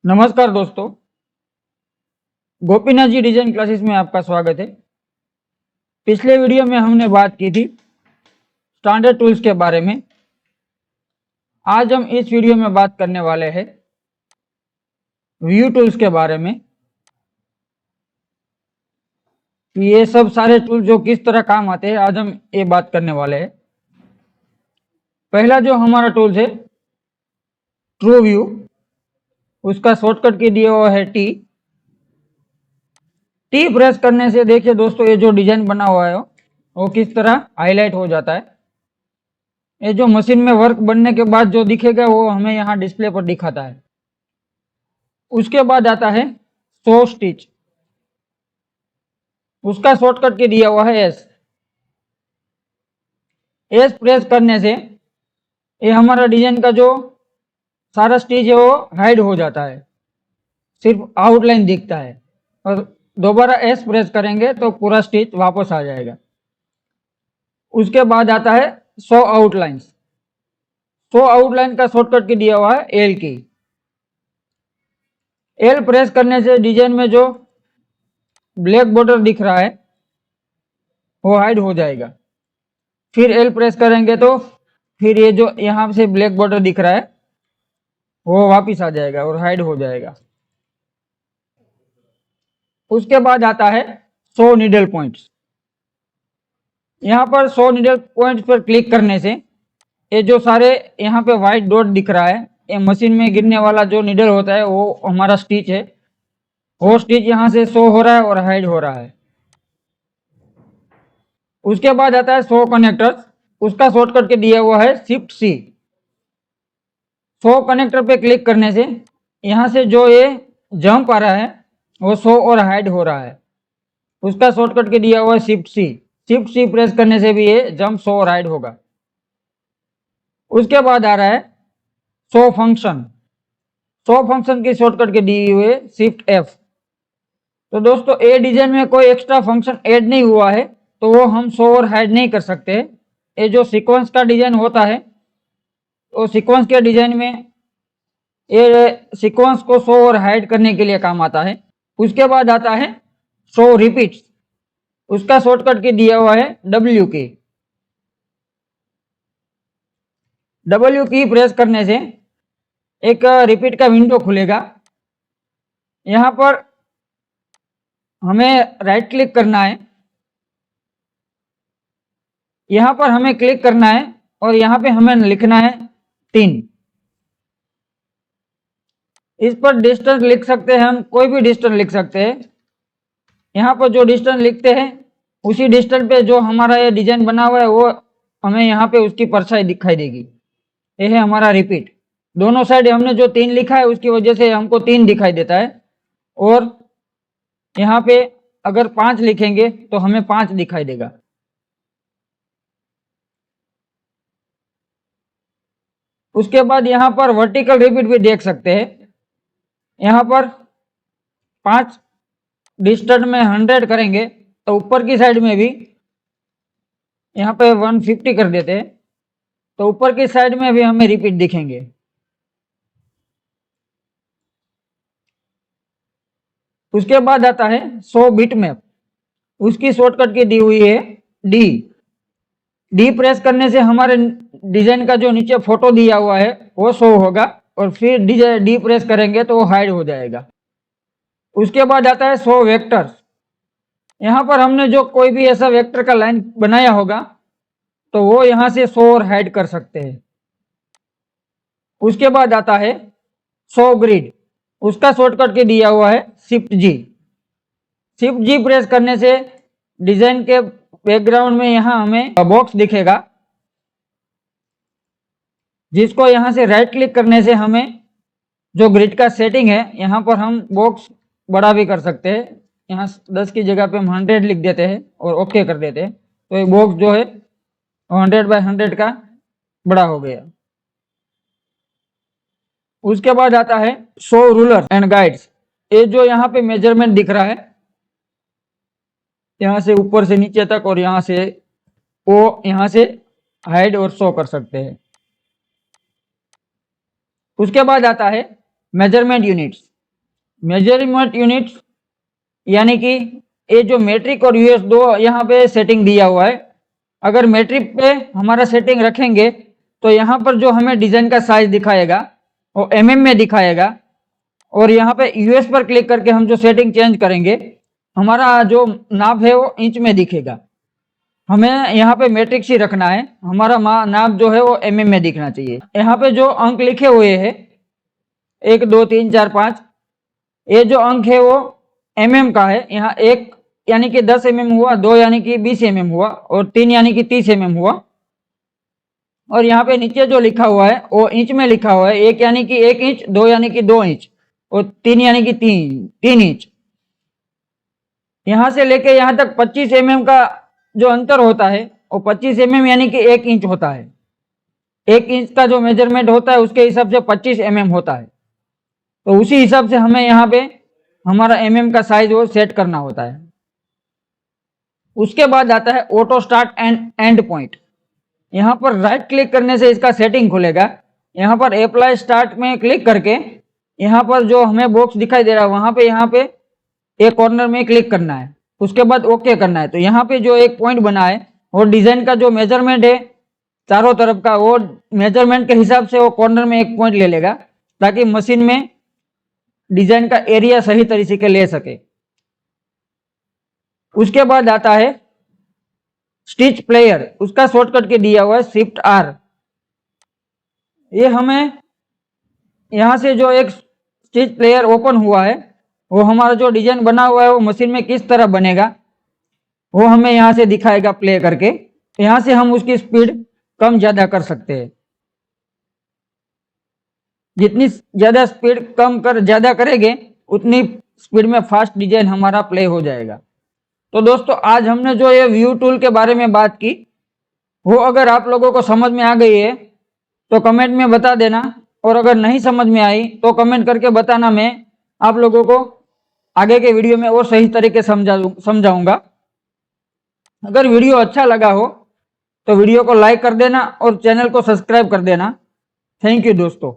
नमस्कार दोस्तों, Gopinath ji design classes में आपका स्वागत है। पिछले वीडियो में हमने बात की थी स्टैंडर्ड टूल्स के बारे में। आज हम इस वीडियो में बात करने वाले हैं व्यू टूल्स के बारे में। ये सब सारे टूल जो किस तरह काम आते हैं, आज हम ये बात करने वाले हैं। पहला जो हमारा टूल्स है ट्रू व्यू, उसका शॉर्टकट की दिया हुआ है टी प्रेस करने से देखिए दोस्तों, ये जो डिजाइन बना हुआ है वो किस तरह हाईलाइट हो जाता है। ये जो मशीन में वर्क बनने के बाद जो दिखेगा वो हमें यहाँ डिस्प्ले पर दिखाता है। उसके बाद आता है शो स्टिच, उसका शॉर्टकट की दिया हुआ है एस प्रेस करने से ये हमारा डिजाइन का जो सारा स्टिच है वो हाइड हो जाता है, सिर्फ आउटलाइन दिखता है। और दोबारा एस प्रेस करेंगे तो पूरा स्टिच वापस आ जाएगा। उसके बाद आता है शो आउटलाइंस। शो आउटलाइन का शॉर्टकट की दिया हुआ है एल की। एल प्रेस करने से डिजाइन में जो ब्लैक बॉर्डर दिख रहा है वो हाइड हो जाएगा। फिर एल प्रेस करेंगे तो फिर ये जो यहाँ से ब्लैक बॉर्डर दिख रहा है वो वापिस आ जाएगा और हाइड हो जाएगा। उसके बाद आता है शो नीडल पॉइंट्स। यहाँ पर शो नीडल पॉइंट्स पर क्लिक करने से ये जो सारे यहाँ पे व्हाइट डॉट दिख रहा है, ये मशीन में गिरने वाला जो नीडल होता है वो हमारा स्टिच है, वो स्टिच यहाँ से शो हो रहा है और हाइड हो रहा है। उसके बाद आता है शो कनेक्टर्स, उसका शॉर्टकट के दिया हुआ है शिफ्ट सी। शो कनेक्टर पे क्लिक करने से यहाँ से जो ये जंप आ रहा है वो शो और हाइड हो रहा है, उसका शॉर्टकट के दिया हुआ है shift C. Shift C press करने से भी ये जंप शो और हाइड होगा। उसके बाद आ रहा है शो फंक्शन। शो फंक्शन की शॉर्टकट के दिए हुए शिफ्ट एफ। तो दोस्तों ए डिजाइन में कोई एक्स्ट्रा फंक्शन ऐड नहीं हुआ है तो वो हम शो और हाइड नहीं कर सकते। ये जो सीक्वेंस का डिजाइन होता है तो सीक्वेंस के डिजाइन में ये सीक्वेंस को शो और हाइड करने के लिए काम आता है। उसके बाद आता है शो रिपीट्स, उसका शॉर्टकट की दिया हुआ है डब्ल्यू की। डब्ल्यू की प्रेस करने से एक रिपीट का विंडो खुलेगा। यहाँ पर हमें राइट क्लिक करना है, यहाँ पर हमें क्लिक करना है और यहाँ पे हमें लिखना है 3। इस पर डिस्टेंस लिख सकते हैं, हम कोई भी डिस्टेंस लिख सकते हैं। यहाँ पर जो डिस्टेंस लिखते हैं उसी डिस्टेंस पे जो हमारा ये डिजाइन बना हुआ है वो हमें यहाँ पे उसकी परछाई दिखाई देगी। ये है हमारा रिपीट। दोनों साइड हमने जो 3 लिखा है उसकी वजह से हमको 3 दिखाई देता है, और यहाँ पे अगर 5 लिखेंगे तो हमें 5 दिखाई देगा। उसके बाद यहाँ पर वर्टिकल रिपीट भी देख सकते हैं। यहाँ पर 5 डिस्टेंस में 100 करेंगे तो ऊपर की साइड में भी यहाँ पे 150 कर देते हैं तो ऊपर की साइड में भी हमें रिपीट दिखेंगे। उसके बाद आता है शो बिट मैप, उसकी शॉर्टकट की दी हुई है डी। डी प्रेस करने से हमारे डिजाइन का जो नीचे फोटो दिया हुआ है वो शो होगा और फिर डी प्रेस करेंगे तो वो हाइड हो जाएगा। उसके बाद आता है शो वेक्टर्स। यहाँ पर हमने जो कोई भी ऐसा वेक्टर का लाइन बनाया होगा तो वो यहाँ से शो और हाइड कर सकते हैं। उसके बाद आता है शो ग्रिड, उसका शॉर्टकट के दिया हुआ है शिफ्ट जी। शिफ्ट जी प्रेस करने से डिजाइन के बैकग्राउंड में यहाँ हमें बॉक्स दिखेगा, जिसको यहाँ से राइट क्लिक करने से हमें जो ग्रिड का सेटिंग है यहाँ पर हम बॉक्स बड़ा भी कर सकते हैं। यहाँ 10 की जगह पे हम 100 लिख देते हैं और ओके कर देते हैं तो ये बॉक्स जो है 100 बाय 100 का बड़ा हो गया। उसके बाद आता है शो रूलर एंड गाइड्स। ये जो यहाँ पे मेजरमेंट दिख रहा है यहाँ से ऊपर से नीचे तक और यहाँ से वो यहाँ से हाइड और शो कर सकते हैं। उसके बाद आता है मेजरमेंट यूनिट्स। मेजरमेंट यूनिट्स यानी कि ये जो मेट्रिक और यूएस दो यहाँ पे सेटिंग दिया हुआ है। अगर मेट्रिक पे हमारा सेटिंग रखेंगे तो यहाँ पर जो हमें डिजाइन का साइज दिखाएगा वो एमएम में दिखाएगा, और यहाँ पे यूएस पर क्लिक करके हम जो सेटिंग चेंज करेंगे हमारा जो नाप है वो इंच में दिखेगा। हमें यहाँ पे मैट्रिक्स ही रखना है, हमारा नाप जो है वो एमएम में दिखना चाहिए। यहाँ पे जो अंक लिखे हुए हैं 1 2 3 4 5, ये जो अंक है वो एमएम का है। यहाँ 1 यानी कि 10 mm हुआ, 2 यानी कि 20 mm हुआ, और 3 यानी कि 30 mm हुआ। और यहाँ पे नीचे जो लिखा हुआ है वो इंच में लिखा हुआ है, 1 यानी कि 1 इंच, 2 यानी कि 2 इंच, और 3 यानी कि 3 इंच। यहाँ से लेके यहाँ तक 25 mm का जो अंतर होता है वो 25 mm यानी कि 1 इंच होता है। 1 इंच का जो मेजरमेंट होता है उसके हिसाब से 25 mm होता है। तो उसी हिसाब से हमें यहाँ पे हमारा mm का साइज वो सेट करना होता है। उसके बाद आता है auto start and and point. यहाँ पर राइट क्लिक करने से इसका सेटिंग खुलेगा। यहाँ पर अप्लाई स्टार्ट में क्लिक करके यहाँ पर जो हमें बॉक्स दिखाई दे रहा है वहां पे यहाँ पे एक कॉर्नर में क्लिक करना है, उसके बाद ओके करना है। तो यहाँ पे जो एक पॉइंट बना है वो डिजाइन का जो मेजरमेंट है चारों तरफ का, वो मेजरमेंट के हिसाब से वो कॉर्नर में एक पॉइंट ले लेगा ताकि मशीन में डिजाइन का एरिया सही तरीके से ले सके। उसके बाद आता है स्टिच प्लेयर, उसका शॉर्टकट के दिया हुआ है शिफ्ट आर। ये हमें यहाँ से जो एक स्टिच प्लेयर ओपन हुआ है वो हमारा जो डिजाइन बना हुआ है वो मशीन में किस तरह बनेगा वो हमें यहाँ से दिखाएगा प्ले करके। यहाँ से हम उसकी स्पीड कम ज्यादा कर सकते हैं। जितनी ज्यादा स्पीड कम कर ज्यादा करेंगे उतनी स्पीड में फास्ट डिजाइन हमारा प्ले हो जाएगा। तो दोस्तों आज हमने जो ये व्यू टूल के बारे में बात की वो अगर आप लोगों को समझ में आ गई है तो कमेंट में बता देना, और अगर नहीं समझ में आई तो कमेंट करके बताना, मैं आप लोगों को आगे के वीडियो में और सही तरीके समझाऊंगा। अगर वीडियो अच्छा लगा हो तो वीडियो को लाइक कर देना और चैनल को सब्सक्राइब कर देना। थैंक यू दोस्तों।